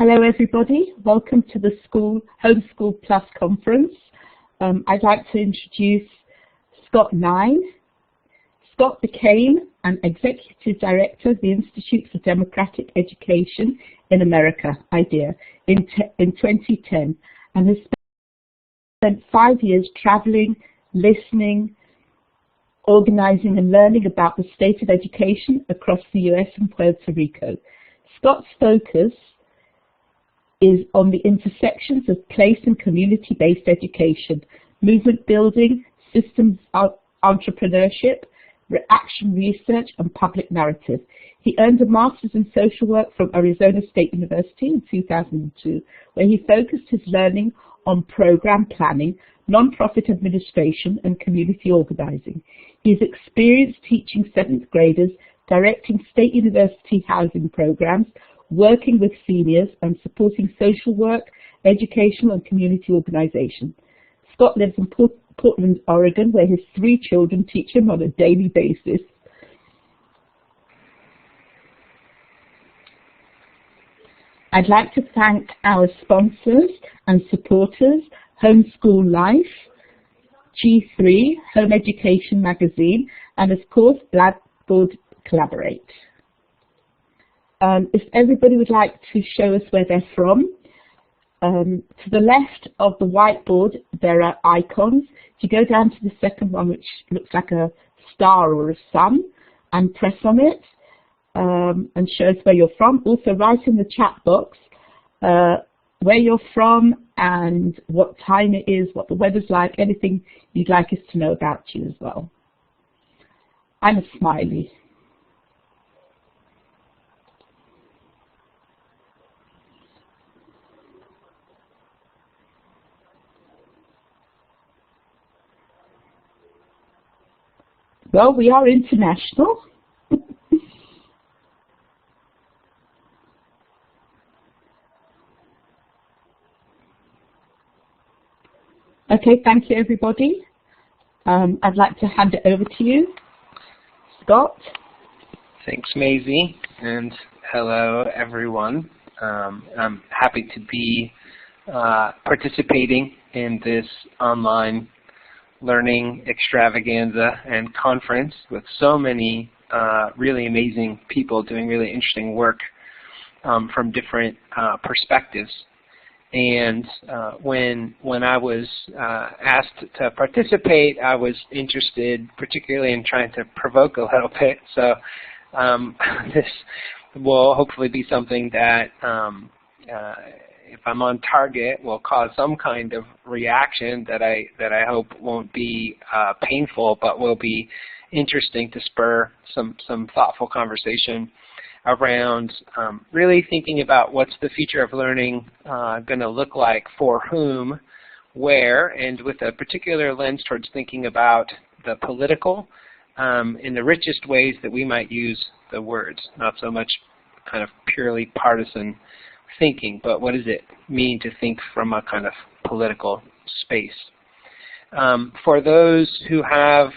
Hello everybody, welcome to the Homeschool Plus conference. I'd like to introduce Scott Nine. Scott became an Executive Director of the Institute for Democratic Education in America, IDEA, in 2010, and has spent 5 years traveling, listening, organizing and learning about the state of education across the US and Puerto Rico. Scott's focus is on the intersections of place and community-based education, movement building, systems entrepreneurship, action research, and public narrative. He earned a master's in social work from Arizona State University in 2002, where he focused his learning on program planning, nonprofit administration, and community organizing. He is experienced teaching 7th graders, directing state university housing programs, working with seniors, and supporting social work, educational, and community organization. Scott lives in Portland, Oregon, where his 3 children teach him on a daily basis. I'd like to thank our sponsors and supporters, Homeschool Life, G3, Home Education Magazine, and of course, Blackboard Collaborate. If everybody would like to show us where they're from, to the left of the whiteboard, there are icons. If you go down to the second one, which looks like a star or a sun, and press on it, and show us where you're from. Also, write in the chat box where you're from and what time it is, what the weather's like, anything you'd like us to know about you as well. I'm a smiley. Well, we are international. Okay, thank you, everybody. I'd like to hand it over to you, Scott. Thanks, Maisie, and hello, everyone. I'm happy to be participating in this online learning extravaganza and conference with so many really amazing people doing really interesting work from different perspectives. And when I was asked to participate, I was interested particularly in trying to provoke a little bit. So this will hopefully be something that if I'm on target, will cause some kind of reaction that I hope won't be painful, but will be interesting to spur some thoughtful conversation around really thinking about what's the future of learning going to look like for whom, where, and with a particular lens towards thinking about the political in the richest ways that we might use the words, not so much kind of purely partisan thinking, but what does it mean to think from a kind of political space? For those who have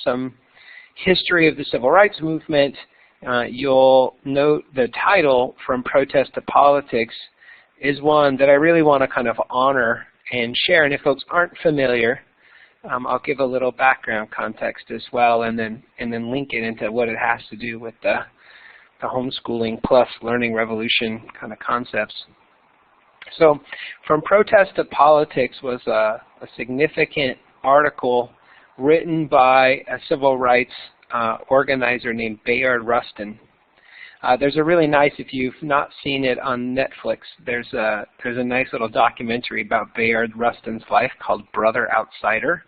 some history of the civil rights movement, you'll note the title, From Protest to Politics, is one that I really want to kind of honor and share. And if folks aren't familiar, I'll give a little background context as well, and then link it into what it has to do with the homeschooling plus learning revolution kind of concepts. So From Protest to Politics was a significant article written by a civil rights organizer named Bayard Rustin. There's a really nice, if you've not seen it on Netflix, there's a nice little documentary about Bayard Rustin's life called Brother Outsider.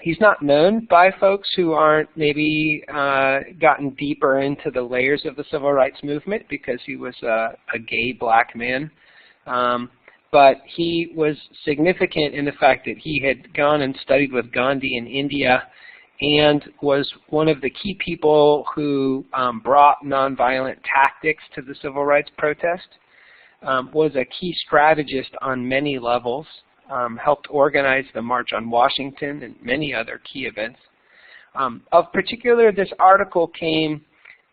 He's not known by folks who aren't maybe gotten deeper into the layers of the civil rights movement because he was a gay black man. But he was significant in the fact that he had gone and studied with Gandhi in India and was one of the key people who brought nonviolent tactics to the civil rights protest, was a key strategist on many levels, helped organize the March on Washington and many other key events. Of particular, this article came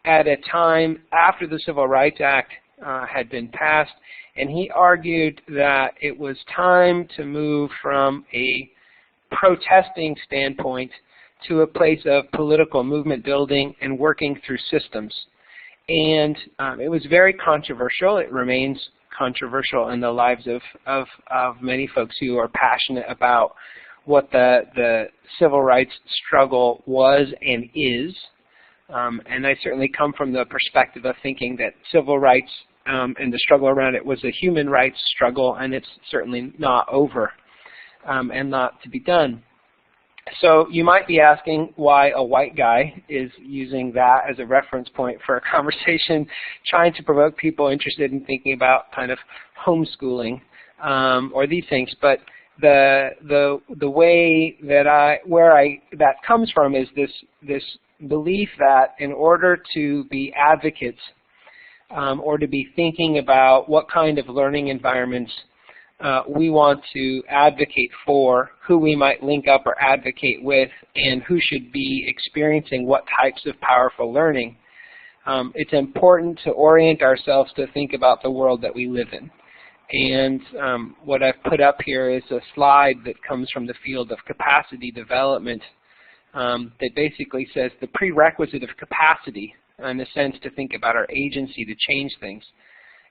at a time after the Civil Rights Act had been passed, and he argued that it was time to move from a protesting standpoint to a place of political movement building and working through systems. And it was very controversial. It remains controversial in the lives of many folks who are passionate about what the civil rights struggle was and is. And I certainly come from the perspective of thinking that civil rights and the struggle around it was a human rights struggle, and it's certainly not over and not to be done. So you might be asking why a white guy is using that as a reference point for a conversation trying to provoke people interested in thinking about kind of homeschooling or these things. But the way that that comes from is this belief that in order to be advocates or to be thinking about what kind of learning environments we want to advocate for, who we might link up or advocate with, and who should be experiencing what types of powerful learning, it's important to orient ourselves to think about the world that we live in. And what I've put up here is a slide that comes from the field of capacity development that basically says the prerequisite of capacity, in a sense to think about our agency to change things,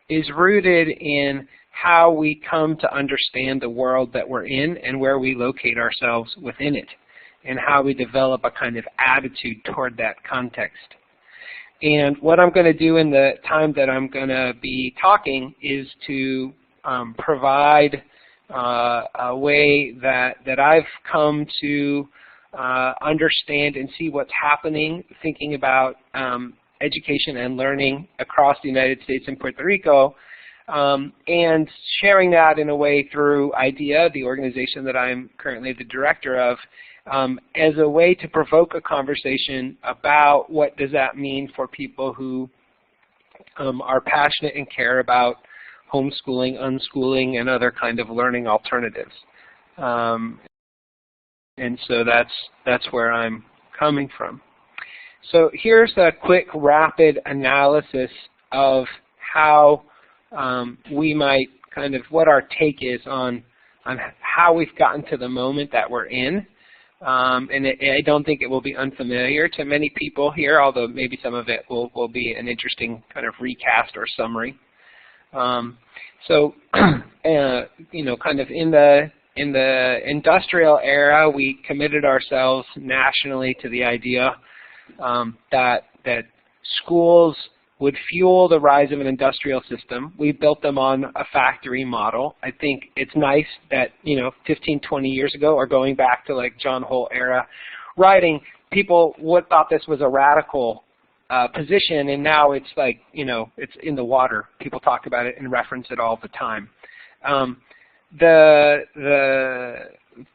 is rooted in how we come to understand the world that we're in and where we locate ourselves within it, and how we develop a kind of attitude toward that context. And what I'm going to do in the time that I'm going to be talking is to provide a way that I've come to understand and see what's happening, thinking about education and learning across the United States and Puerto Rico, and sharing that in a way through IDEA, the organization that I'm currently the director of, as a way to provoke a conversation about what does that mean for people who are passionate and care about homeschooling, unschooling, and other kind of learning alternatives. And so that's where I'm coming from. So here's a quick, rapid analysis of how we might kind of, what our take is on how we've gotten to the moment that we're in. And I don't think it will be unfamiliar to many people here, although maybe some of it will be an interesting kind of recast or summary. So, you know, kind of in the industrial era, we committed ourselves nationally to the idea that schools would fuel the rise of an industrial system. We built them on a factory model. I think it's nice that, you know, 15, 20 years ago, or going back to like John Holt era writing, people thought this was a radical position, and now it's like, you know, it's in the water. People talk about it and reference it all the time.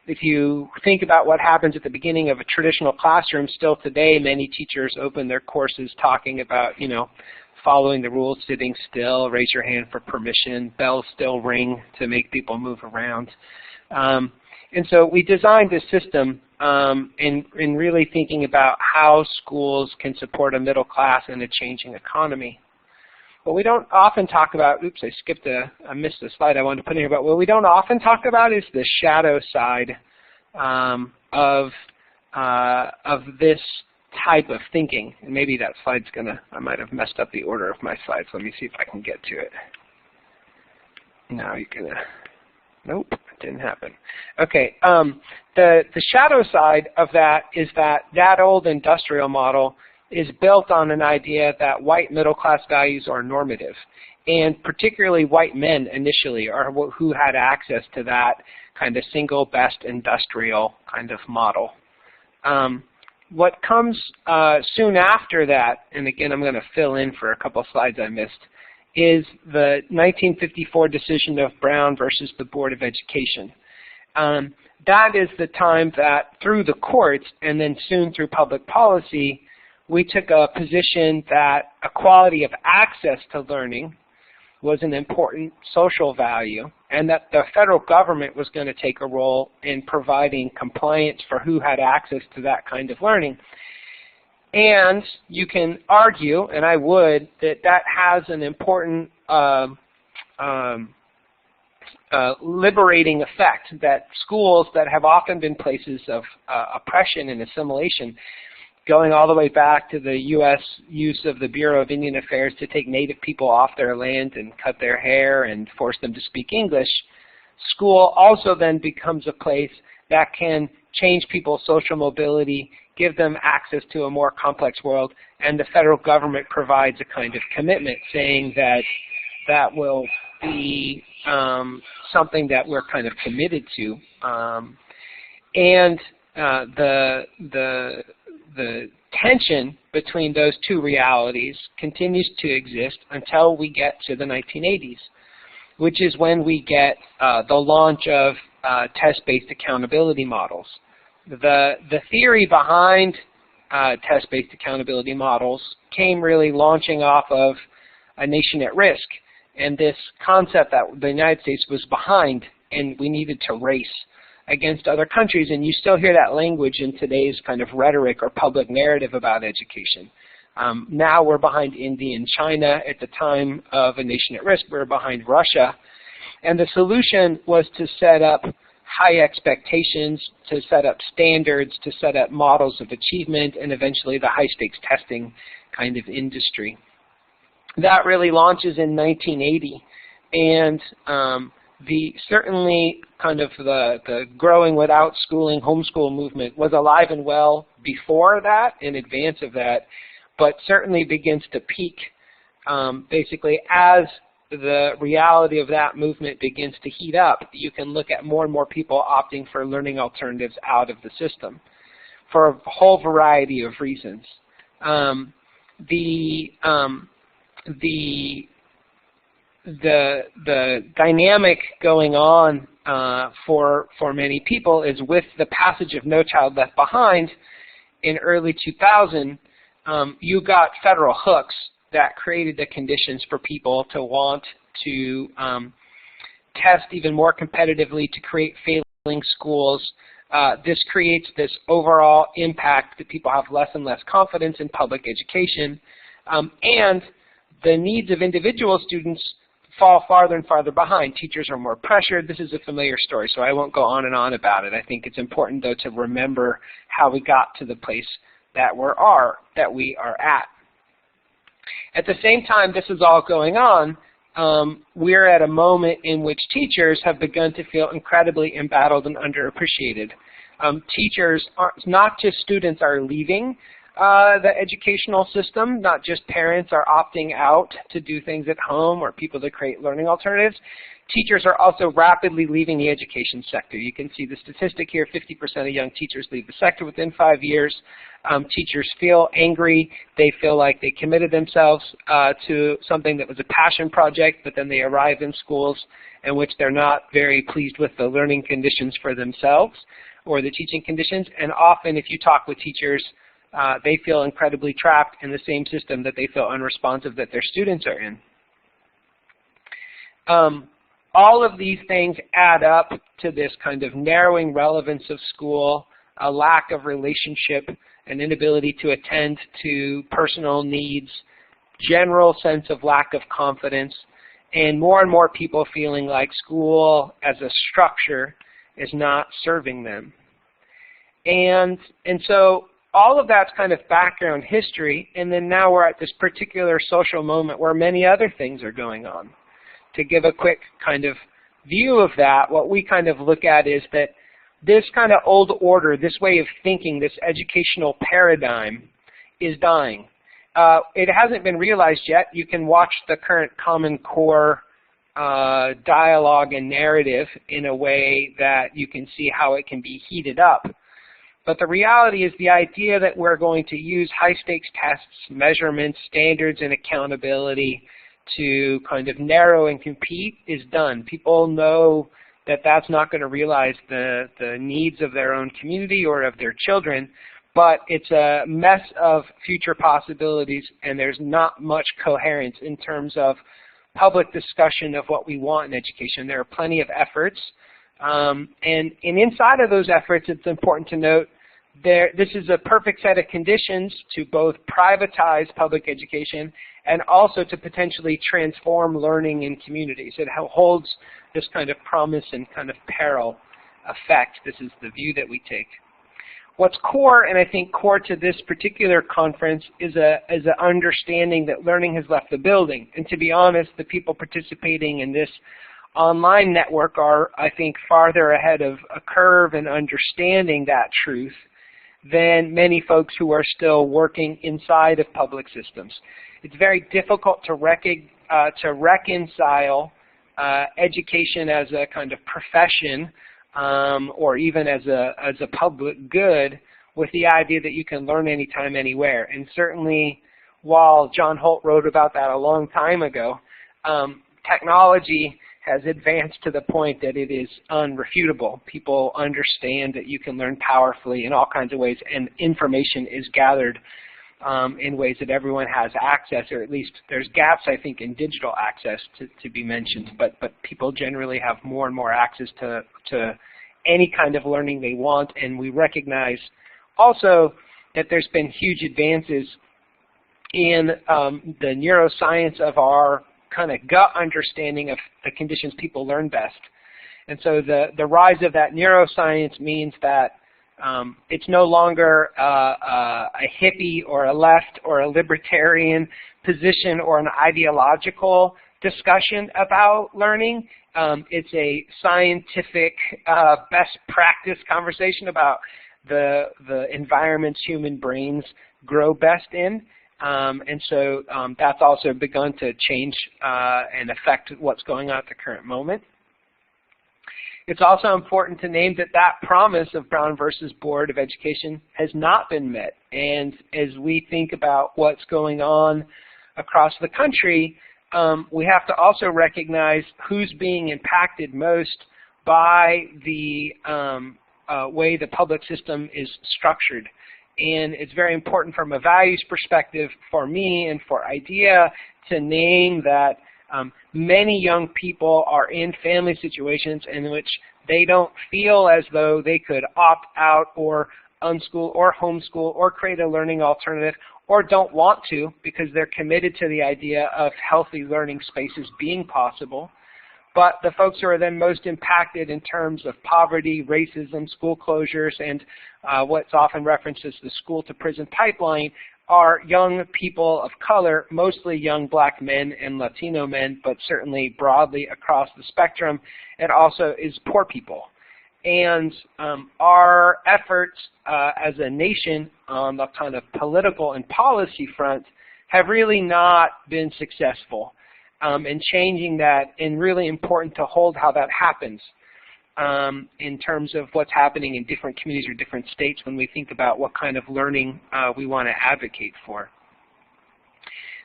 If you think about what happens at the beginning of a traditional classroom, still today many teachers open their courses talking about, you know, following the rules, sitting still, raise your hand for permission, bells still ring to make people move around. And so we designed this system in really thinking about how schools can support a middle class in a changing economy. What we don't often talk about, oops, I missed a slide I wanted to put in here, but what we don't often talk about is the shadow side of this type of thinking. And maybe that slide's I might have messed up the order of my slides. Let me see if I can get to it. Now nope, it didn't happen. Okay, the shadow side of that is that old industrial model is built on an idea that white middle-class values are normative, and particularly white men initially are who had access to that kind of single best industrial kind of model. What comes soon after that, and again I'm going to fill in for a couple slides I missed, is the 1954 decision of Brown versus the Board of Education. That is the time that through the courts and then soon through public policy, we took a position that equality of access to learning was an important social value, and that the federal government was going to take a role in providing compliance for who had access to that kind of learning. And you can argue, and I would, that that has an important liberating effect that schools that have often been places of oppression and assimilation, going all the way back to the U.S. use of the Bureau of Indian Affairs to take Native people off their land and cut their hair and force them to speak English, school also then becomes a place that can change people's social mobility, give them access to a more complex world, and the federal government provides a kind of commitment saying that that will be something that we're kind of committed to. The tension between those two realities continues to exist until we get to the 1980s, which is when we get the launch of test-based accountability models. The theory behind test-based accountability models came really launching off of a nation at risk, and this concept that the United States was behind and we needed to race against other countries. And you still hear that language in today's kind of rhetoric or public narrative about education. Now we're behind India and China. At the time of a nation at risk, we were behind Russia. And the solution was to set up high expectations, to set up standards, to set up models of achievement, and eventually the high-stakes testing kind of industry. That really launches in 1980, and certainly kind of the growing without schooling homeschool movement was alive and well before that, in advance of that, but certainly begins to peak basically as the reality of that movement begins to heat up. You can look at more and more people opting for learning alternatives out of the system for a whole variety of reasons. The dynamic going on for many people is with the passage of No Child Left Behind in early 2000, you got federal hooks that created the conditions for people to want to test even more competitively, to create failing schools. This creates this overall impact that people have less and less confidence in public education, and the needs of individual students fall farther and farther behind. Teachers are more pressured. This is a familiar story, so I won't go on and on about it. I think it's important, though, to remember how we got to the place that we are at. At the same time this is all going on, we're at a moment in which teachers have begun to feel incredibly embattled and underappreciated. Teachers, not just students, are leaving the educational system, not just parents are opting out to do things at home or people to create learning alternatives. Teachers are also rapidly leaving the education sector. You can see the statistic here, 50% of young teachers leave the sector within 5 years. Teachers feel angry. They feel like they committed themselves to something that was a passion project, but then they arrive in schools in which they're not very pleased with the learning conditions for themselves or the teaching conditions. And often if you talk with teachers, they feel incredibly trapped in the same system that they feel unresponsive that their students are in. All of these things add up to this kind of narrowing relevance of school, a lack of relationship, an inability to attend to personal needs, general sense of lack of confidence, and more people feeling like school as a structure is not serving them. And so all of that's kind of background history, and then now we're at this particular social moment where many other things are going on. To give a quick kind of view of that, what we kind of look at is that this kind of old order, this way of thinking, this educational paradigm is dying. It hasn't been realized yet. You can watch the current Common Core dialogue and narrative in a way that you can see how it can be heated up. But the reality is the idea that we're going to use high-stakes tests, measurements, standards, and accountability to kind of narrow and compete is done. People know that that's not going to realize the needs of their own community or of their children, but it's a mess of future possibilities, and there's not much coherence in terms of public discussion of what we want in education. There are plenty of efforts, and inside of those efforts, it's important to note this is a perfect set of conditions to both privatize public education and also to potentially transform learning in communities. It holds this kind of promise and kind of peril effect. This is the view that we take. What's core, and I think core to this particular conference, is an understanding that learning has left the building. And to be honest, the people participating in this online network are, I think, farther ahead of a curve in understanding that truth than many folks who are still working inside of public systems. It's very difficult to reconcile education as a kind of profession or even as a public good with the idea that you can learn anytime, anywhere. And certainly, while John Holt wrote about that a long time ago, technology has advanced to the point that it is unrefutable. People understand that you can learn powerfully in all kinds of ways, and information is gathered in ways that everyone has access, or at least there's gaps, I think, in digital access to be mentioned, but people generally have more and more access to any kind of learning they want, and we recognize also that there's been huge advances in the neuroscience of our kind of gut understanding of the conditions people learn best. And so the rise of that neuroscience means that it's no longer a hippie or a left or a libertarian position or an ideological discussion about learning. It's a scientific best practice conversation about the environments human brains grow best in. And so that's also begun to change and affect what's going on at the current moment. It's also important to name that that promise of Brown versus Board of Education has not been met. And as we think about what's going on across the country, we have to also recognize who's being impacted most by the way the public system is structured. And it's very important from a values perspective for me and for IDEA to name that many young people are in family situations in which they don't feel as though they could opt out or unschool or homeschool or create a learning alternative, or don't want to because they're committed to the idea of healthy learning spaces being possible. But the folks who are then most impacted in terms of poverty, racism, school closures, and what's often referenced as the school-to-prison pipeline are young people of color, mostly young black men and Latino men, but certainly broadly across the spectrum. It also is poor people. And our efforts as a nation on the kind of political and policy front have really not been successful in changing that, and really important to hold how that happens in terms of what's happening in different communities or different states when we think about what kind of learning we want to advocate for.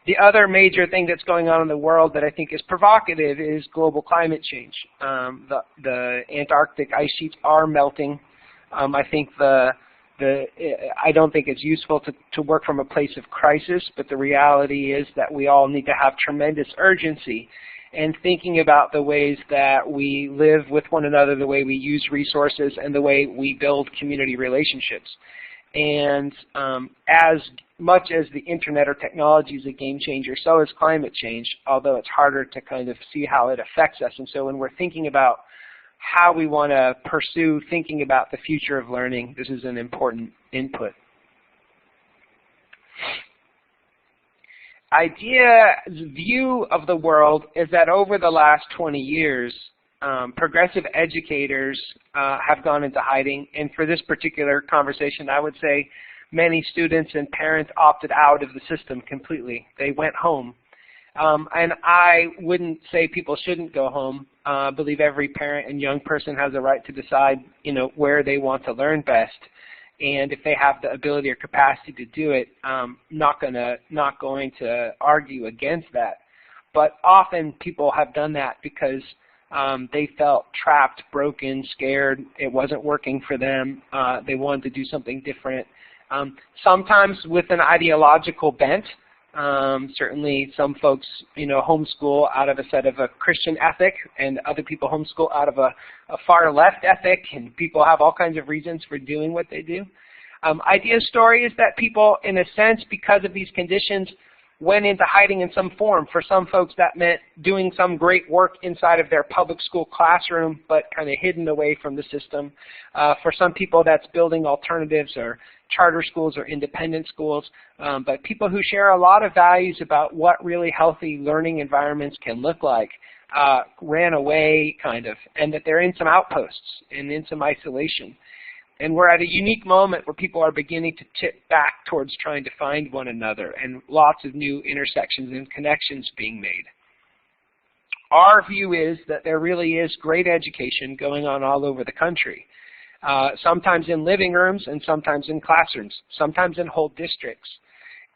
The other major thing that's going on in the world that I think is provocative is global climate change. The Antarctic ice sheets are melting. I think I don't think it's useful to work from a place of crisis, but the reality is that we all need to have tremendous urgency in thinking about the ways that we live with one another, the way we use resources, and the way we build community relationships. And as much as the internet or technology is a game changer, so is climate change, although it's harder to kind of see how it affects us. And so when we're thinking about how we want to pursue thinking about the future of learning, this is an important input. IDEA's view of the world is that over the last 20 years, progressive educators have gone into hiding, and for this particular conversation, I would say many students and parents opted out of the system completely. They went home. And I wouldn't say people shouldn't go home. I believe every parent and young person has a right to decide, where they want to learn best. And if they have the ability or capacity to do it, not going to argue against that. But often people have done that because they felt trapped, broken, scared. It wasn't working for them. They wanted to do something different. Sometimes with an ideological bent. Certainly some folks, homeschool out of a set of a Christian ethic, and other people homeschool out of a far left ethic, and people have all kinds of reasons for doing what they do. IDEA's story is that people, in a sense, because of these conditions, went into hiding in some form. For some folks, that meant doing some great work inside of their public school classroom, but kind of hidden away from the system. For some people, that's building alternatives or charter schools or independent schools. But people who share a lot of values about what really healthy learning environments can look like ran away, kind of, and that they're in some outposts and in some isolation. And we're at a unique moment where people are beginning to tip back towards trying to find one another, and lots of new intersections and connections being made. Our view is that there really is great education going on all over the country, sometimes in living rooms and sometimes in classrooms, sometimes in whole districts,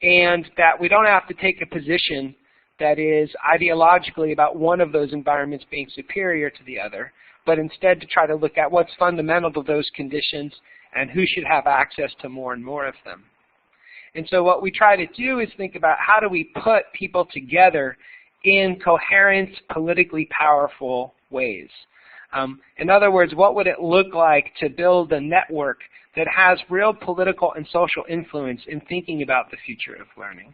and that we don't have to take a position that is ideologically about one of those environments being superior to the other, but instead to try to look at what's fundamental to those conditions and who should have access to more and more of them. And so what we try to do is think about how do we put people together in coherent, politically powerful ways. In other words, what would it look like to build a network that has real political and social influence in thinking about the future of learning?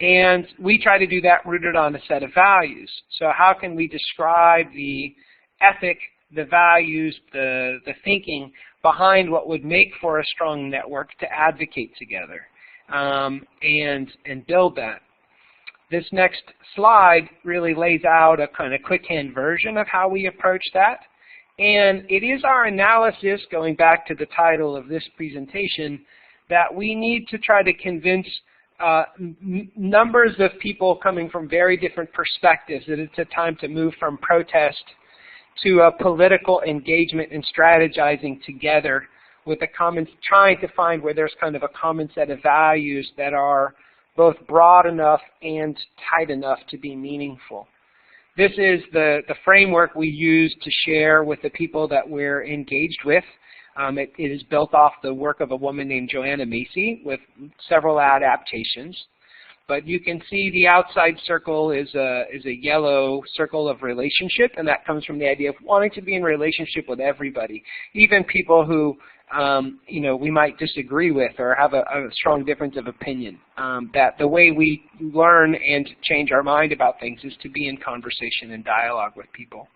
And we try to do that rooted on a set of values. So how can we describe the ethic, the values, the thinking behind what would make for a strong network to advocate together and build that? This next slide really lays out a kind of quick-hand version of how we approach that. And it is our analysis, going back to the title of this presentation, that we need to try to convince numbers of people coming from very different perspectives that it's a time to move from protest to a political engagement and strategizing together with a common, trying to find where there's kind of a common set of values that are both broad enough and tight enough to be meaningful. This is the framework we use to share with the people that we're engaged with. It is built off the work of a woman named Joanna Macy with several adaptations. But you can see the outside circle is a yellow circle of relationship, and that comes from the idea of wanting to be in relationship with everybody, even people who we might disagree with or have a strong difference of opinion. That the way we learn and change our mind about things is to be in conversation and dialogue with people.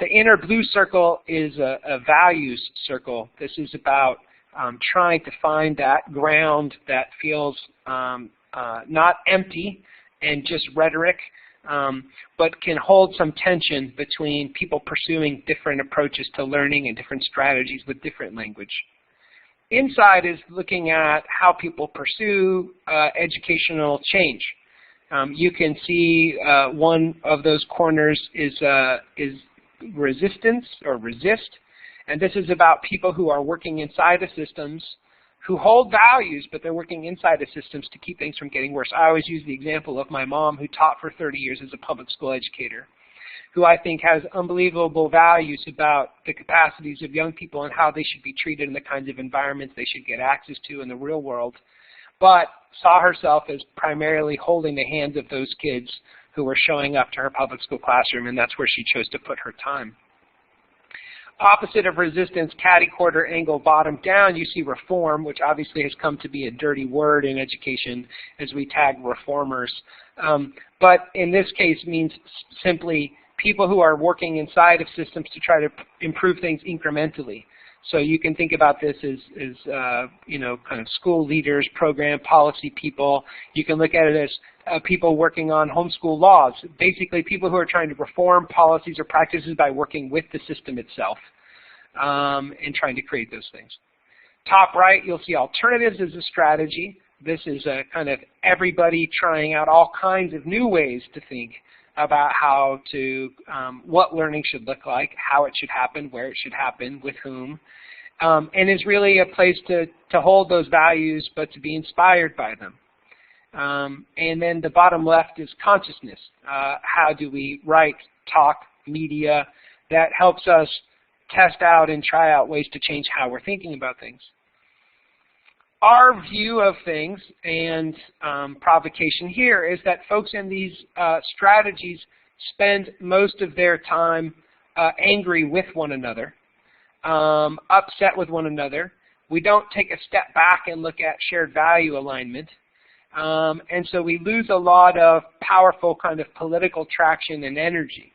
The inner blue circle is a values circle. This is about trying to find that ground that feels not empty and just rhetoric, but can hold some tension between people pursuing different approaches to learning and different strategies with different language. Inside is looking at how people pursue educational change. You can see one of those corners is resistance or resist, and this is about people who are working inside the systems who hold values, but they're working inside the systems to keep things from getting worse. I always use the example of my mom, who taught for 30 years as a public school educator, who I think has unbelievable values about the capacities of young people and how they should be treated in the kinds of environments they should get access to in the real world, but saw herself as primarily holding the hands of those kids who were showing up to her public school classroom, and that's where she chose to put her time. Opposite of resistance, catty quarter angle bottom down, you see reform, which obviously has come to be a dirty word in education as we tag reformers. But in this case means simply people who are working inside of systems to try to improve things incrementally. So you can think about this as kind of school leaders, program policy people. You can look at it as people working on homeschool laws, basically people who are trying to reform policies or practices by working with the system itself and trying to create those things. Top right, you'll see alternatives as a strategy. This is a kind of everybody trying out all kinds of new ways to think about how to, what learning should look like, how it should happen, where it should happen, with whom, and is really a place to hold those values but to be inspired by them. And then the bottom left is consciousness. How do we write, talk, media that helps us test out and try out ways to change how we're thinking about things. Our view of things and provocation here is that folks in these strategies spend most of their time angry with one another, upset with one another. We don't take a step back and look at shared value alignment. And so we lose a lot of powerful kind of political traction and energy.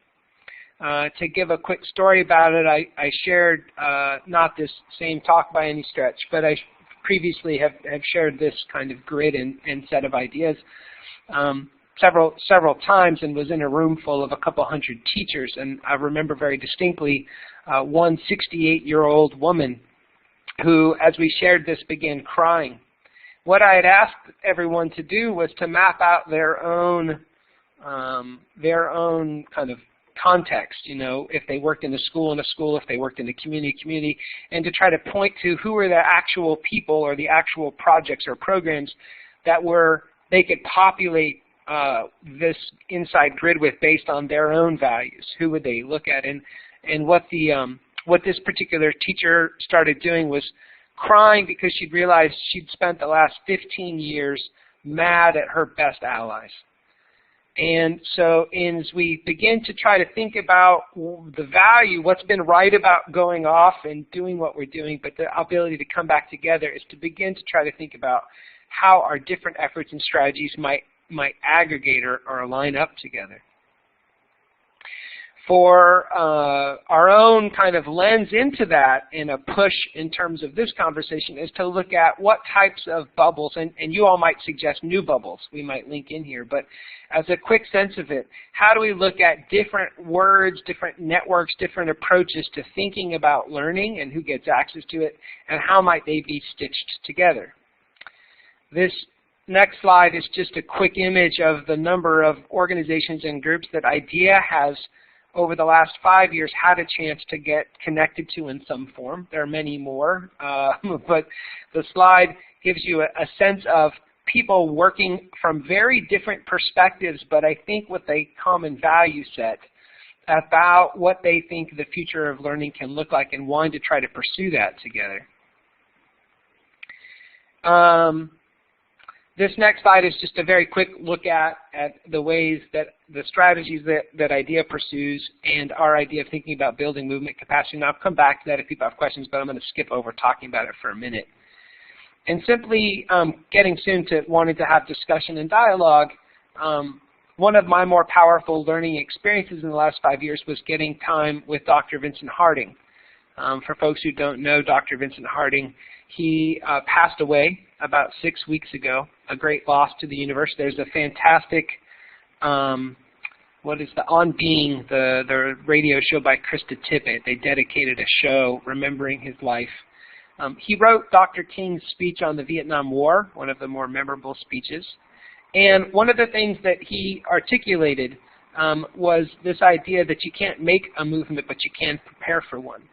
To give a quick story about it, I shared, not this same talk by any stretch, but I previously have shared this kind of grid and set of ideas several times, and was in a room full of a couple hundred teachers. And I remember very distinctly one 68-year-old woman who, as we shared this, began crying. What I had asked everyone to do was to map out their own kind of context, you know, if they worked in a school, if they worked in a community, and to try to point to who were the actual people or the actual projects or programs that they could populate this inside grid with based on their own values. Who would they look at? And what this particular teacher started doing was crying because she'd realized she'd spent the last 15 years mad at her best allies. And so as we begin to try to think about the value, what's been right about going off and doing what we're doing, but the ability to come back together is to begin to try to think about how our different efforts and strategies might aggregate or line up together. For our own kind of lens into that, and a push in terms of this conversation, is to look at what types of bubbles, and you all might suggest new bubbles we might link in here, but as a quick sense of it, how do we look at different words, different networks, different approaches to thinking about learning and who gets access to it, and how might they be stitched together? This next slide is just a quick image of the number of organizations and groups that IDEA has over the last 5 years had a chance to get connected to in some form. There are many more, but the slide gives you a sense of people working from very different perspectives, but I think with a common value set about what they think the future of learning can look like and wanting to try to pursue that together. This next slide is just a very quick look at the ways that the strategies that IDEA pursues and our idea of thinking about building movement capacity. And I'll come back to that if people have questions, but I'm going to skip over talking about it for a minute. And simply getting soon to wanting to have discussion and dialogue, one of my more powerful learning experiences in the last 5 years was getting time with Dr. Vincent Harding. For folks who don't know Dr. Vincent Harding, he passed away about 6 weeks ago, a great loss to the universe. There's a fantastic, what is the On Being, the radio show by Krista Tippett. They dedicated a show remembering his life. He wrote Dr. King's speech on the Vietnam War, one of the more memorable speeches. And one of the things that he articulated was this idea that you can't make a movement, but you can prepare for one.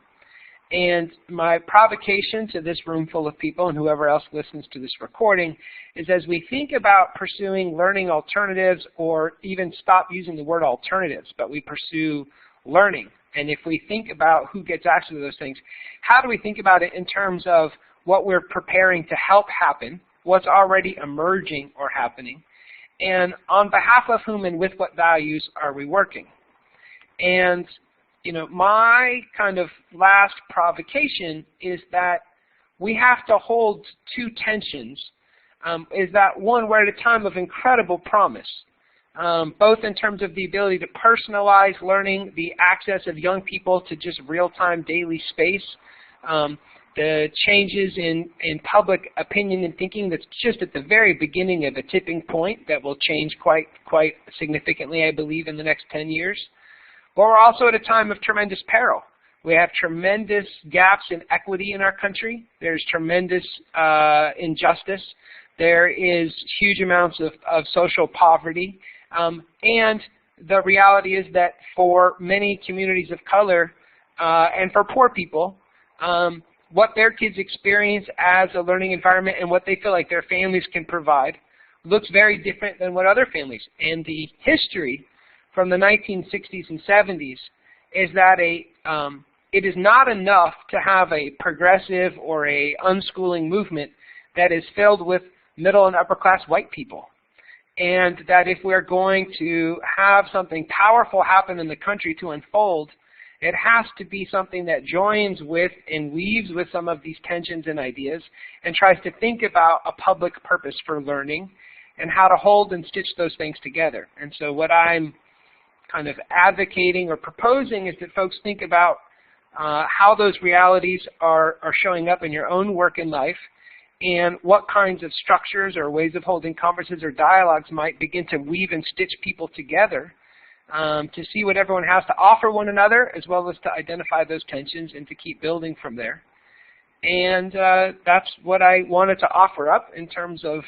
And my provocation to this room full of people and whoever else listens to this recording is, as we think about pursuing learning alternatives, or even stop using the word alternatives, but we pursue learning. And if we think about who gets access to those things, how do we think about it in terms of what we're preparing to help happen, what's already emerging or happening, and on behalf of whom and with what values are we working? And you know, my kind of last provocation is that we have to hold two tensions. Is that one, we're at a time of incredible promise, both in terms of the ability to personalize learning, the access of young people to just real-time daily space, the changes in public opinion and thinking that's just at the very beginning of a tipping point that will change quite significantly, I believe, in the next 10 years. But we're also at a time of tremendous peril. We have tremendous gaps in equity in our country. There's tremendous injustice. There is huge amounts of social poverty. And the reality is that for many communities of color and for poor people, what their kids experience as a learning environment and what they feel like their families can provide looks very different than what other families. And the history from the 1960s and 70s is that it is not enough to have a progressive or a unschooling movement that is filled with middle and upper class white people. And that if we're going to have something powerful happen in the country to unfold, it has to be something that joins with and weaves with some of these tensions and ideas and tries to think about a public purpose for learning, and how to hold and stitch those things together. And so what I'm kind of advocating or proposing is that folks think about how those realities are showing up in your own work and life, and what kinds of structures or ways of holding conferences or dialogues might begin to weave and stitch people together to see what everyone has to offer one another, as well as to identify those tensions and to keep building from there. And that's what I wanted to offer up in terms of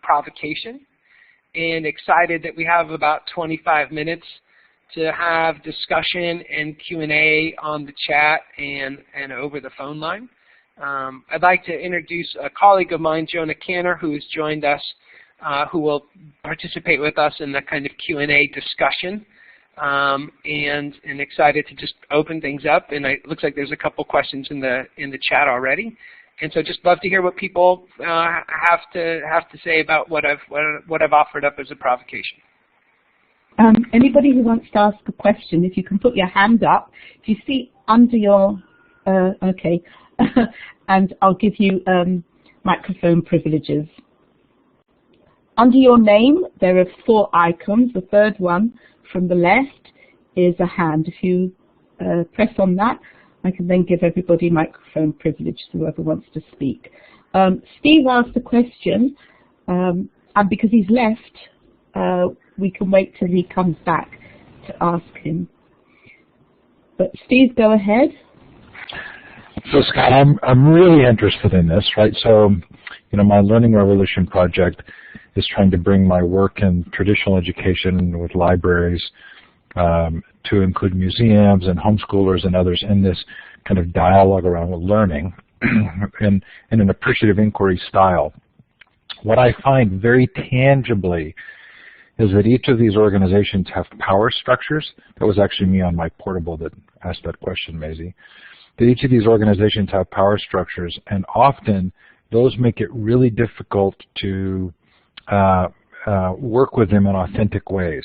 provocation, and excited that we have about 25 minutes to have discussion and Q&A on the chat and over the phone line. I'd like to introduce a colleague of mine, Jonah Canner, who has joined us, who will participate with us in the kind of Q&A discussion, and excited to just open things up. And it looks like there's a couple questions in the chat already. And so just love to hear what people have to say about what I've offered up as a provocation. Anybody who wants to ask a question, if you can put your hand up. If you see under your, okay, and I'll give you microphone privileges. Under your name, there are 4 icons. The third one from the left is a hand. If you press on that, I can then give everybody microphone privilege, whoever wants to speak. Steve asked a question, and because he's left, we can wait till he comes back to ask him. But Steve, go ahead. So Scott, I'm really interested in this, right? So, you know, my Learning Revolution project is trying to bring my work in traditional education with libraries to include museums and homeschoolers and others in this kind of dialogue around learning in an appreciative inquiry style. What I find very tangibly is that each of these organizations have power structures. That was actually me on my portable that asked that question, Maisie. That each of these organizations have power structures, and often those make it really difficult to work with them in authentic ways.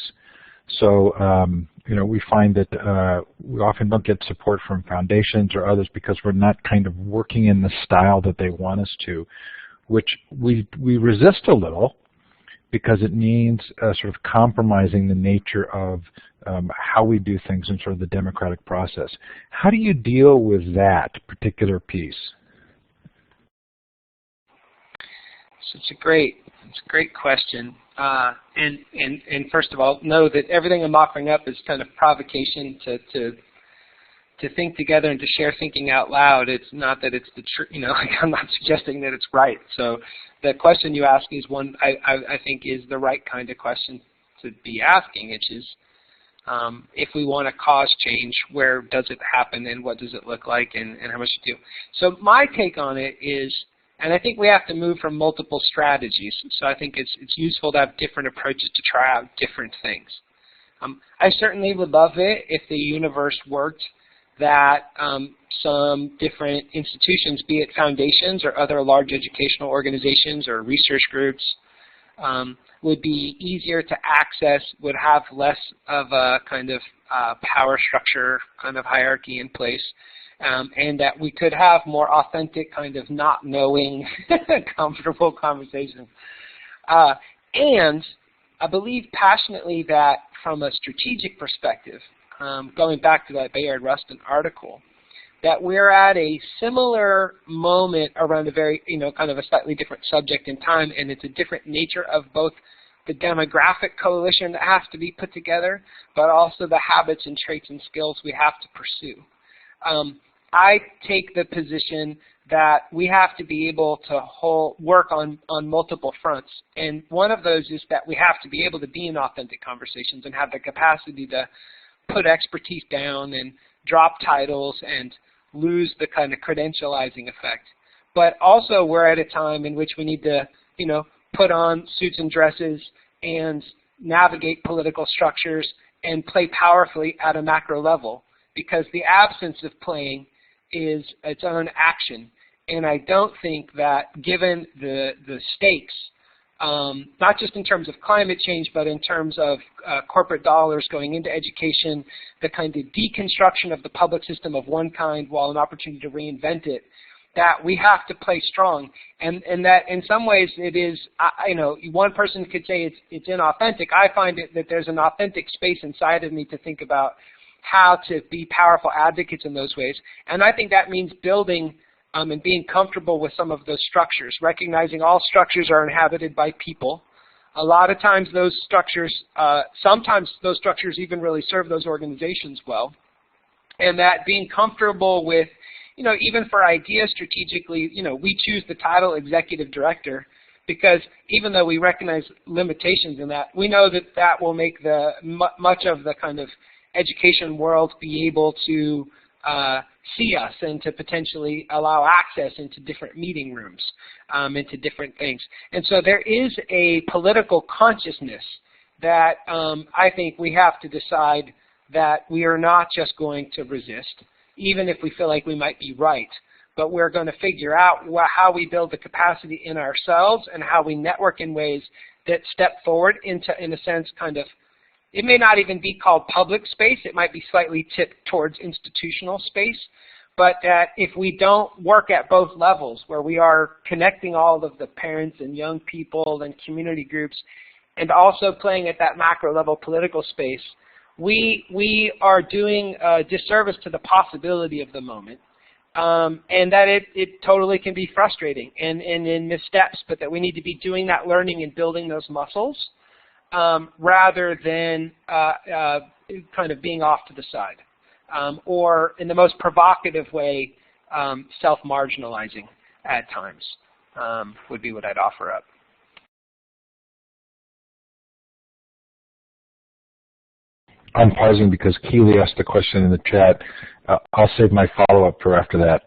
So, you know, we find that we often don't get support from foundations or others because we're not kind of working in the style that they want us to, which we resist a little because it means sort of compromising the nature of how we do things in sort of the democratic process. How do you deal with that particular piece? So it's a great question. And first of all, know that everything I'm offering up is kind of provocation to think together and to share thinking out loud. It's not that it's the truth, you know, like I'm not suggesting that it's right. So the question you ask is one I think is the right kind of question to be asking, which is if we want to cause change, where does it happen and what does it look like and how much to do? So my take on it is, and I think we have to move from multiple strategies. So I think it's useful to have different approaches to try out different things. I certainly would love it if the universe worked that some different institutions, be it foundations or other large educational organizations or research groups, would be easier to access, would have less of a kind of power structure kind of hierarchy in place, and that we could have more authentic kind of not knowing comfortable conversations. And I believe passionately that from a strategic perspective, going back to that Bayard Rustin article, that we're at a similar moment around a very, you know, kind of a slightly different subject in time, and it's a different nature of both the demographic coalition that has to be put together, but also the habits and traits and skills we have to pursue. I take the position that we have to be able to work on multiple fronts, and one of those is that we have to be able to be in authentic conversations and have the capacity to put expertise down and drop titles and lose the kind of credentializing effect. But also we're at a time in which we need to, you know, put on suits and dresses and navigate political structures and play powerfully at a macro level, because the absence of playing is its own action. And I don't think that given the stakes, not just in terms of climate change, but in terms of corporate dollars going into education, the kind of deconstruction of the public system of one kind while an opportunity to reinvent it, that we have to play strong, and that in some ways it is, one person could say it's inauthentic. I find it that there's an authentic space inside of me to think about how to be powerful advocates in those ways, and I think that means building and being comfortable with some of those structures, recognizing all structures are inhabited by people. A lot of times those structures, sometimes those structures even really serve those organizations well. And that being comfortable with, even for ideas strategically, we choose the title executive director because even though we recognize limitations in that, we know that that will make much of the kind of education world be able to see us and to potentially allow access into different meeting rooms, into different things. And so there is a political consciousness that I think we have to decide that we are not just going to resist, even if we feel like we might be right, but we're going to figure out how we build the capacity in ourselves and how we network in ways that step forward into, in a sense, kind of, it may not even be called public space, it might be slightly tipped towards institutional space, but that if we don't work at both levels, where we are connecting all of the parents and young people and community groups, and also playing at that macro level political space, we are doing a disservice to the possibility of the moment, and that it totally can be frustrating and in missteps, but that we need to be doing that learning and building those muscles rather than kind of being off to the side, or in the most provocative way, self-marginalizing at times would be what I'd offer up. I'm pausing because Keely asked a question in the chat. I'll save my follow-up for after that.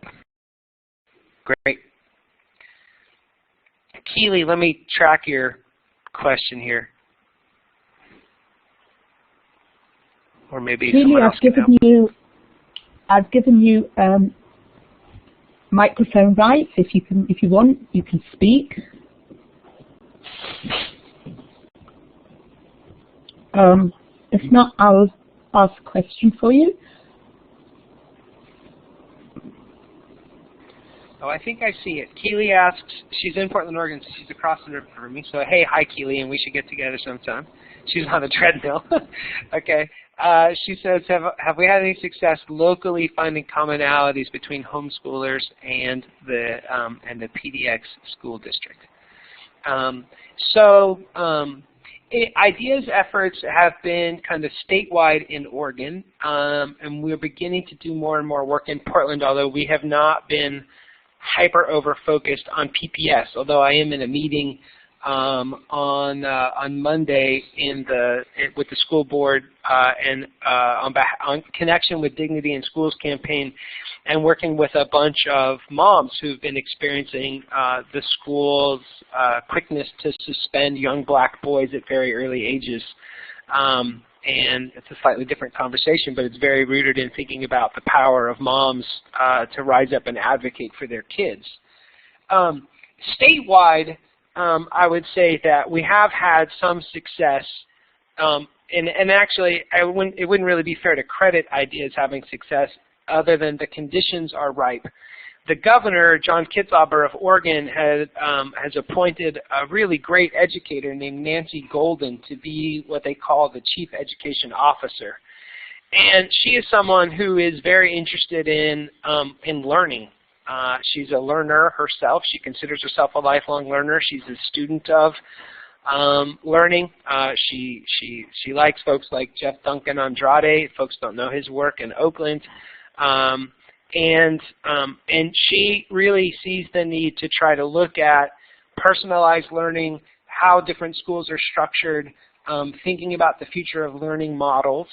Great. Keely, let me track your question here. Or maybe Keely, someone else can help. I've given you microphone rights. If you want, you can speak. If not, I'll ask a question for you. Oh, I think I see it. Keely asks, she's in Portland, Oregon, so she's across the river from me. So, hey, hi, Keely, and we should get together sometime. She's on a treadmill. Okay. She says, have we had any success locally finding commonalities between homeschoolers and the PDX school district? IDEA's efforts have been kind of statewide in Oregon, and we're beginning to do more and more work in Portland, although we have not been hyper over-focused on PPS, although I am in a meeting on Monday with the school board and on connection with Dignity in Schools campaign, and working with a bunch of moms who've been experiencing the school's quickness to suspend young black boys at very early ages. And it's a slightly different conversation, but it's very rooted in thinking about the power of moms to rise up and advocate for their kids. Statewide, I would say that we have had some success, and actually it wouldn't really be fair to credit IDEAs having success other than the conditions are ripe. The governor, John Kitzhaber of Oregon, has appointed a really great educator named Nancy Golden to be what they call the Chief Education Officer. And she is someone who is very interested in learning. She's a learner herself. She considers herself a lifelong learner. She's a student of learning. She likes folks like Jeff Duncan Andrade. Folks don't know his work in Oakland. And she really sees the need to try to look at personalized learning, how different schools are structured, thinking about the future of learning models.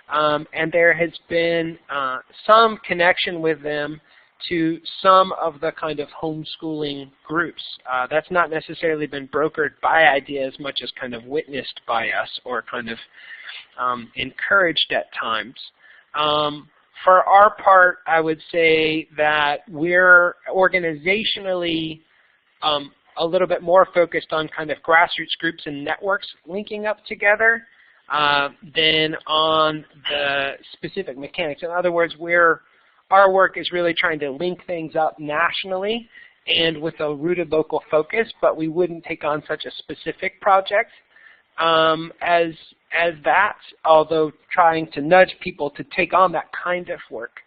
And there has been some connection with them to some of the kind of homeschooling groups. That's not necessarily been brokered by IDEA as much as kind of witnessed by us or kind of encouraged at times. For our part, I would say that we're organizationally a little bit more focused on kind of grassroots groups and networks linking up together than on the specific mechanics. In other words, we're our work is really trying to link things up nationally and with a rooted local focus, but we wouldn't take on such a specific project as that, although trying to nudge people to take on that kind of work.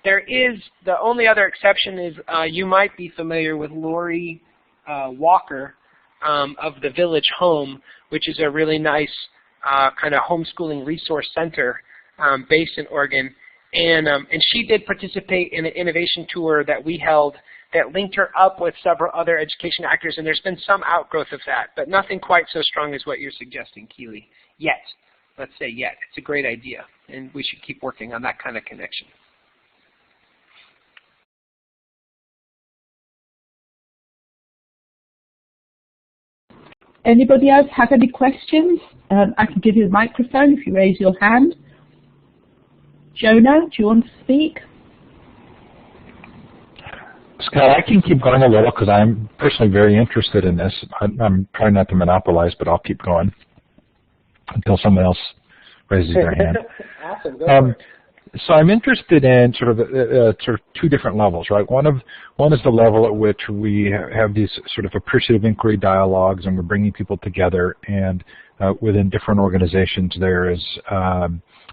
There is, the only other exception is you might be familiar with Lori Walker of the Village Home, which is a really nice kind of homeschooling resource center based in Oregon. And she did participate in an innovation tour that we held that linked her up with several other education actors, and there's been some outgrowth of that, but nothing quite so strong as what you're suggesting, Keely, yet. Let's say yet. It's a great idea, and we should keep working on that kind of connection. Anybody else have any questions? I can give you the microphone if you raise your hand. Jonah, do you want to speak? Scott, I can keep going a little because I'm personally very interested in this. I'm trying not to monopolize, but I'll keep going until someone else raises their hand. Awesome. Go for it. So I'm interested in sort of two different levels, right? One is the level at which we have these sort of appreciative inquiry dialogues, and we're bringing people together, and within different organizations there is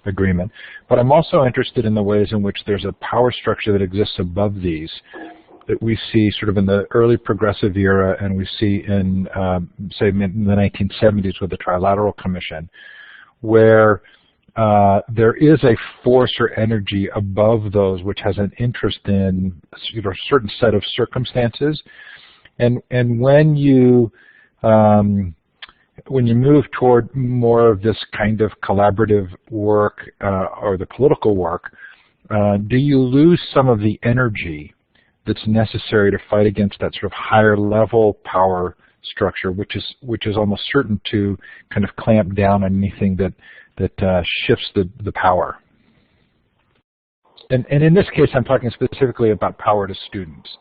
agreement. But I'm also interested in the ways in which there's a power structure that exists above these, that we see sort of in the early progressive era, and we see in, say, in the 1970s with the Trilateral Commission, where there is a force or energy above those which has an interest in a certain set of circumstances, and when you move toward more of this kind of collaborative work or the political work, do you lose some of the energy that's necessary to fight against that sort of higher level power structure, which is almost certain to kind of clamp down on anything that shifts the power? And in this case, I'm talking specifically about power to students.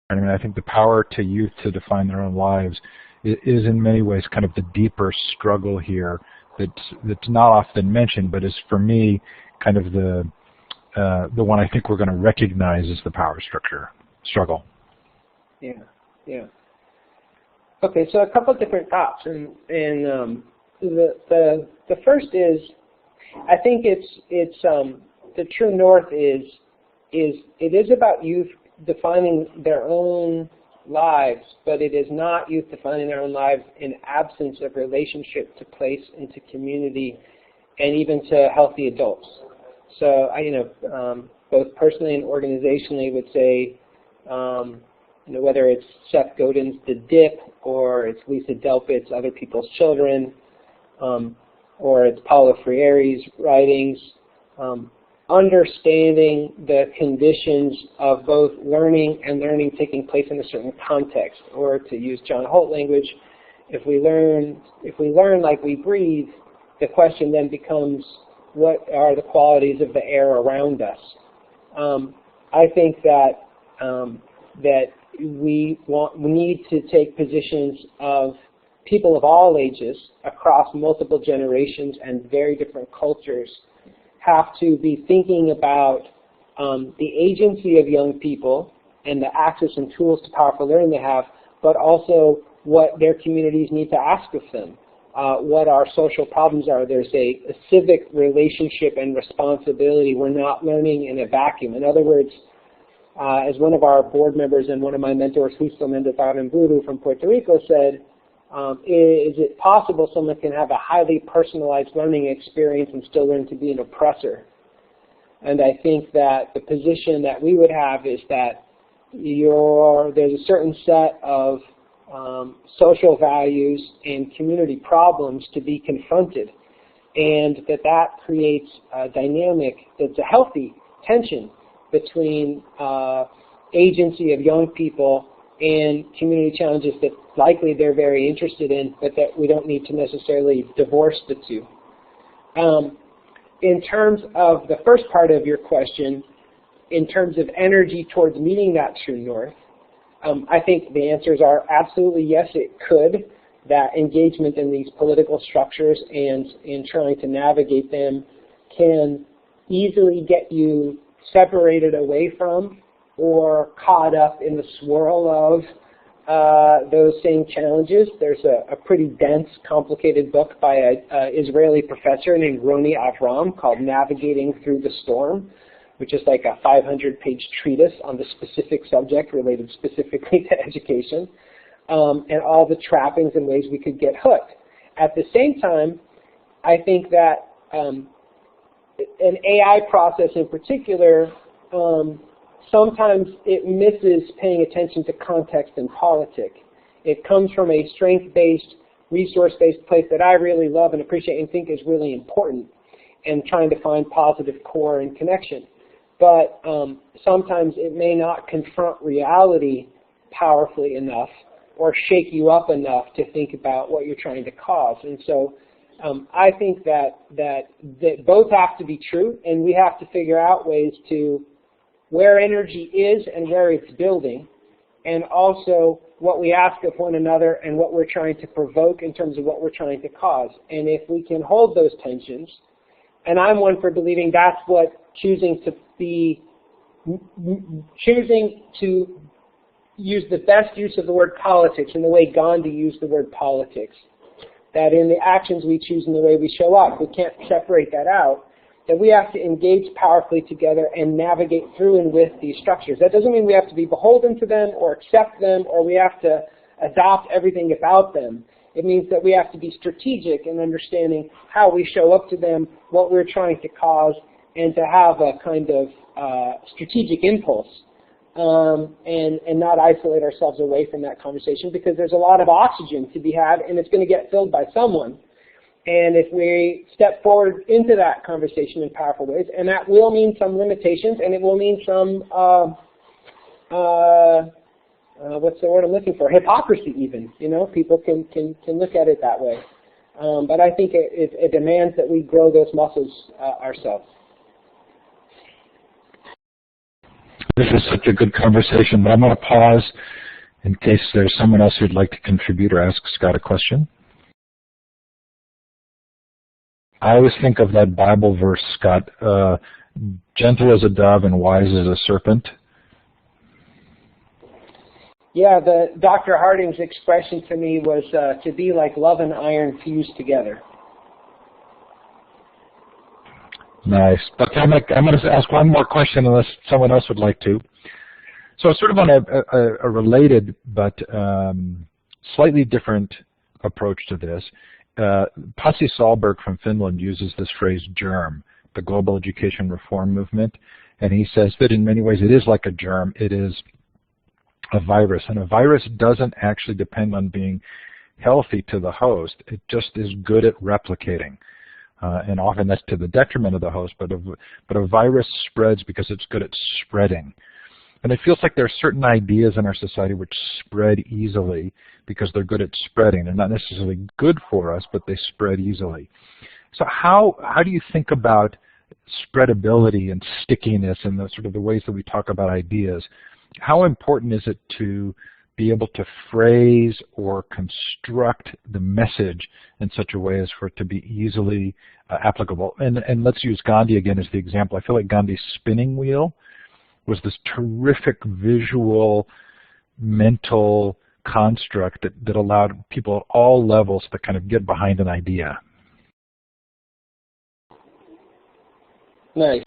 I mean, I think the power to youth to define their own lives is in many ways kind of the deeper struggle here that's not often mentioned, but is for me kind of the one I think we're going to recognize as the power struggle. Yeah, yeah. Okay, so a couple of different thoughts, and the first is, I think it's the true north is it is about youth defining their own lives, but it is not youth defining their own lives in absence of relationship to place and to community, and even to healthy adults. So both personally and organizationally would say, whether it's Seth Godin's The Dip, or it's Lisa Delpit's Other People's Children, or it's Paulo Freire's writings, understanding the conditions of both learning and learning taking place in a certain context, or to use John Holt language, if we learn like we breathe, the question then becomes, what are the qualities of the air around us? I think that we need to take positions of people of all ages across multiple generations and very different cultures have to be thinking about the agency of young people and the access and tools to powerful learning they have, but also what their communities need to ask of them, what our social problems are. There's a civic relationship and responsibility. We're not learning in a vacuum. In other words, as one of our board members and one of my mentors, Justo Mendez-Aramburu from Puerto Rico, said, is it possible someone can have a highly personalized learning experience and still learn to be an oppressor? And I think that the position that we would have is that there's a certain set of social values and community problems to be confronted, and that creates a dynamic that's a healthy tension between agency of young people and community challenges that likely they're very interested in, but that we don't need to necessarily divorce the two. In terms of the first part of your question, in terms of energy towards meeting that true north, I think the answers are absolutely yes, it could. That engagement in these political structures and in trying to navigate them can easily get you separated away from or caught up in the swirl of those same challenges. There's a pretty dense, complicated book by an Israeli professor named Roni Avram called Navigating Through the Storm, which is like a 500-page treatise on the specific subject related specifically to education, and all the trappings and ways we could get hooked. At the same time, I think that an AI process in particular, sometimes it misses paying attention to context and politics. It comes from a strength-based, resource-based place that I really love and appreciate and think is really important, and trying to find positive core and connection. But sometimes it may not confront reality powerfully enough or shake you up enough to think about what you're trying to cause. And so I think that both have to be true, and we have to figure out ways to where energy is and where it's building, and also what we ask of one another and what we're trying to provoke in terms of what we're trying to cause. And if we can hold those tensions, and I'm one for believing that's what choosing to use the best use of the word politics in the way Gandhi used the word politics, that in the actions we choose and the way we show up, we can't separate that out, that we have to engage powerfully together and navigate through and with these structures. That doesn't mean we have to be beholden to them or accept them or we have to adopt everything about them. It means that we have to be strategic in understanding how we show up to them, what we're trying to cause, and to have a kind of strategic impulse and not isolate ourselves away from that conversation, because there's a lot of oxygen to be had and it's going to get filled by someone. And if we step forward into that conversation in powerful ways, and that will mean some limitations, and it will mean some, what's the word I'm looking for? Hypocrisy even. You know, people can look at it that way. But I think it demands that we grow those muscles ourselves. This is such a good conversation, but I'm going to pause in case there's someone else who'd like to contribute or ask Scott a question. I always think of that Bible verse, Scott, gentle as a dove and wise as a serpent. Yeah, the Dr. Harding's expression to me was to be like love and iron fused together. Nice. But I'm going to ask one more question unless someone else would like to. So sort of on a related but slightly different approach to this, Pasi Sahlberg from Finland uses this phrase germ, the global education reform movement, and he says that in many ways it is like a germ. It is a virus, and a virus doesn't actually depend on being healthy to the host. It just is good at replicating. And often that's to the detriment of the host, but a virus spreads because it's good at spreading. And it feels like there are certain ideas in our society which spread easily because they're good at spreading. They're not necessarily good for us, but they spread easily. So how do you think about spreadability and stickiness and the sort of the ways that we talk about ideas? How important is it to be able to phrase or construct the message in such a way as for it to be easily applicable? And let's use Gandhi again as the example. I feel like Gandhi's spinning wheel was this terrific visual, mental construct that allowed people at all levels to kind of get behind an idea. Nice.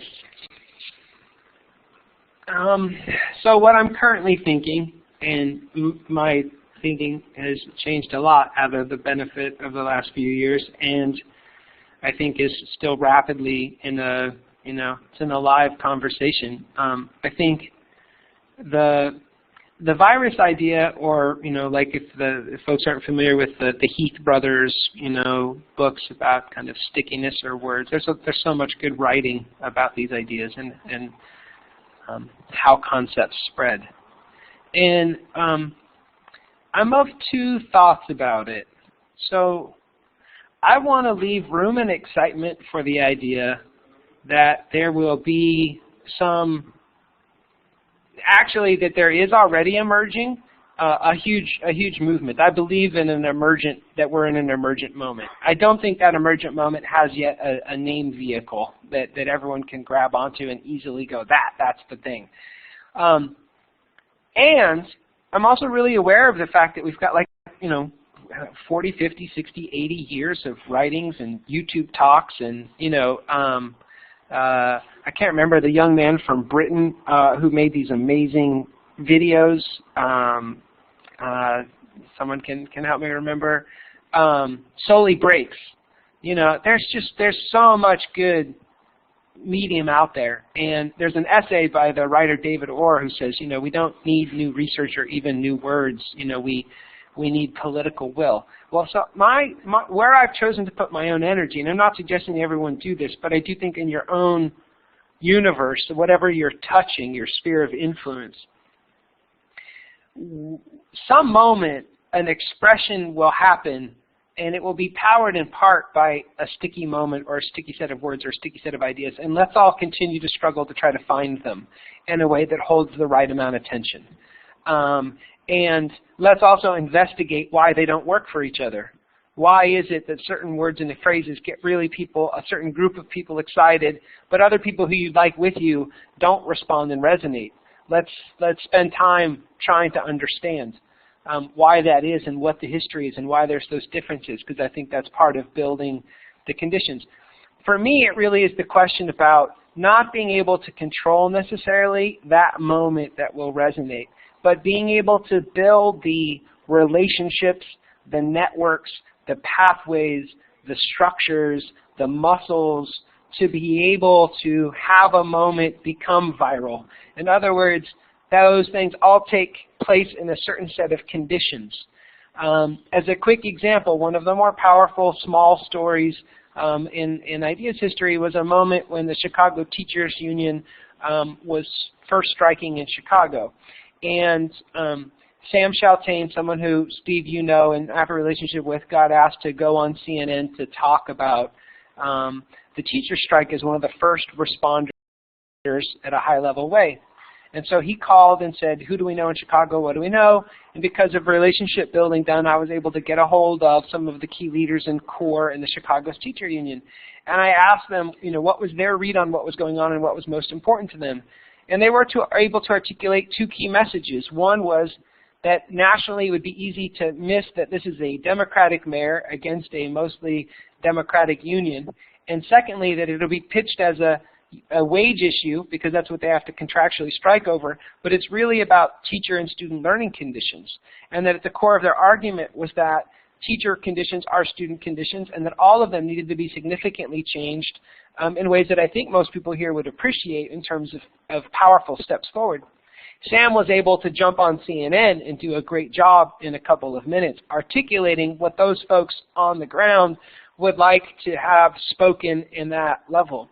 So what I'm currently thinking, and my thinking has changed a lot out of the benefit of the last few years, and I think is still rapidly in a, it's an alive conversation. I think the virus idea, or like if folks aren't familiar with the Heath brothers, books about kind of stickiness or words, there's so much good writing about these ideas and how concepts spread. And I'm of two thoughts about it. So I want to leave room and excitement for the idea that there will be some, actually that there is already emerging a huge movement. I believe in that we're in an emergent moment. I don't think that emergent moment has yet a name vehicle that everyone can grab onto and easily go, that's the thing. And I'm also really aware of the fact that we've got 40, 50, 60, 80 years of writings and YouTube talks and, I can't remember the young man from Britain who made these amazing videos. Someone can help me remember. Solely Breaks. There's so much good medium out there. And there's an essay by the writer David Orr who says, we don't need new research or even new words. We need political will. Well, so where I've chosen to put my own energy, and I'm not suggesting everyone do this, but I do think in your own universe, whatever you're touching, your sphere of influence, some moment an expression will happen, and it will be powered in part by a sticky moment or a sticky set of words or a sticky set of ideas, and let's all continue to struggle to try to find them in a way that holds the right amount of tension. And let's also investigate why they don't work for each other. Why is it that certain words and phrases get a certain group of people excited, but other people who you'd like with you don't respond and resonate? Let's spend time trying to understand why that is and what the history is and why there's those differences, because I think that's part of building the conditions. For me, it really is the question about not being able to control necessarily that moment that will resonate, but being able to build the relationships, the networks, the pathways, the structures, the muscles to be able to have a moment become viral. In other words, those things all take place in a certain set of conditions. As a quick example, one of the more powerful small stories in ideas history was a moment when the Chicago Teachers Union was first striking in Chicago. And Sam Chaltain, someone who, Steve, and I have a relationship with, got asked to go on CNN to talk about the teacher strike as one of the first responders at a high-level way. And so he called and said, who do we know in Chicago? What do we know? And because of relationship building done, I was able to get a hold of some of the key leaders in CORE and the Chicago's Teacher Union. And I asked them, what was their read on what was going on and what was most important to them. And they were able to articulate two key messages. One was that nationally it would be easy to miss that this is a Democratic mayor against a mostly Democratic union. And secondly, that it'll be pitched as a wage issue, because that's what they have to contractually strike over, but it's really about teacher and student learning conditions. And that at the core of their argument was that teacher conditions are student conditions, and that all of them needed to be significantly changed in ways that I think most people here would appreciate in terms of powerful steps forward. Sam was able to jump on CNN and do a great job in a couple of minutes articulating what those folks on the ground would like to have spoken in that level.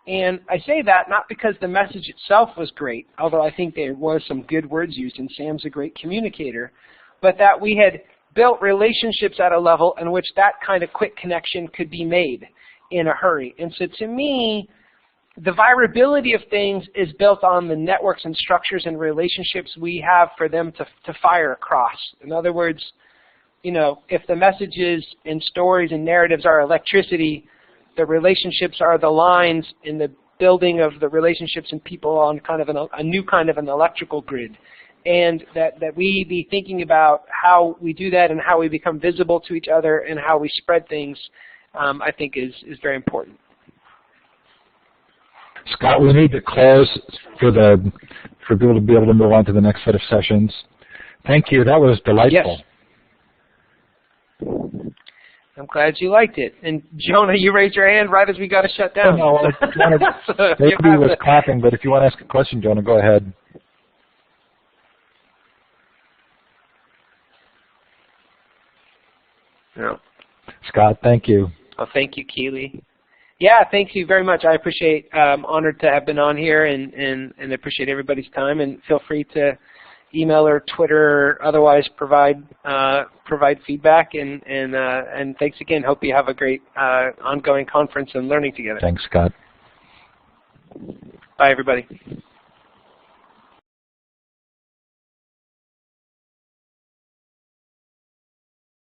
And I say that not because the message itself was great, although I think there was some good words used, and Sam's a great communicator, but that we had built relationships at a level in which that kind of quick connection could be made in a hurry. And so to me, the viability of things is built on the networks and structures and relationships we have for them to fire across. In other words, if the messages and stories and narratives are electricity, the relationships are the lines in the building of the relationships and people on kind of a new kind of an electrical grid. And that we be thinking about how we do that and how we become visible to each other and how we spread things, I think is very important. Scott, we need to close for people to be able to move on to the next set of sessions. Thank you. That was delightful. Yes. I'm glad you liked it. And Jonah, you raised your hand right as we got to shut down. No, maybe was clapping, but if you want to ask a question, Jonah, go ahead. No. Scott, thank you. Oh, thank you, Keely. Yeah, thank you very much. I appreciate, honored to have been on here and appreciate everybody's time. And feel free to email or Twitter or otherwise provide feedback. And thanks again. Hope you have a great ongoing conference and learning together. Thanks, Scott. Bye, everybody.